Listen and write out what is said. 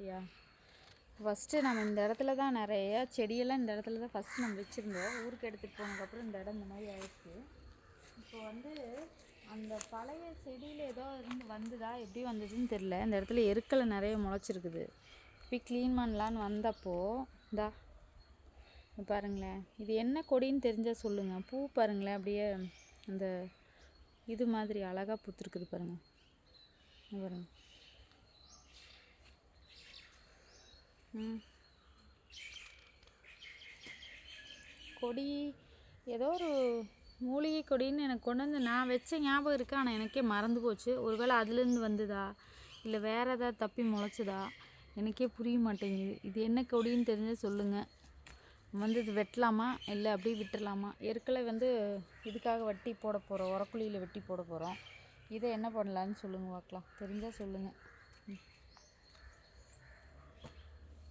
யா first நம்ம இந்த இடத்துல தான் நிறைய செடியெல்லாம் இந்த இடத்துல தான் ஃபஸ்ட்டு நம்ம வச்சுருந்தோம். ஊருக்கு எடுத்துகிட்டு போனதுக்கப்புறம் இந்த இடம் இந்த மாதிரி ஆயிடுச்சு. இப்போ வந்து அந்த பழைய செடியில் ஏதோ இருந்து வந்துதா எப்படி வந்ததுன்னு தெரில. இந்த இடத்துல எருக்களை நிறைய முளைச்சிருக்குது. போய் க்ளீன் பண்ணலான்னு வந்தப்போ இந்தா பாருங்களேன், இது என்ன கொடின்னு தெரிஞ்சால் சொல்லுங்கள். பூ பாருங்களேன், அப்படியே அந்த இது மாதிரி அழகாக பூத்துருக்குது பாருங்கள். பாருங்கள். கொடி ஏதோ ஒரு மூலிகை கொடின்னு எனக்கு கொண்டு வந்து நான் வச்ச ஞாபகம் இருக்குது. ஆனால் எனக்கே மறந்து போச்சு. ஒருவேளை அதுலேருந்து வந்ததா இல்லை வேறு ஏதாவது தப்பி முளைச்சதா எனக்கே புரிய மாட்டேங்குது. இது என்ன கொடின்னு தெரிஞ்சால் சொல்லுங்கள். வந்து இது வெட்டலாமா இல்லை அப்படியே விட்டுடலாமா? ஏற்கனவே வந்து இதுக்காக வெட்டி போட போகிறோம், உரக்குழியில் வெட்டி போட போகிறோம். இதை என்ன பண்ணலான்னு சொல்லுங்கள் பார்க்கலாம். தெரிஞ்சால் சொல்லுங்கள்.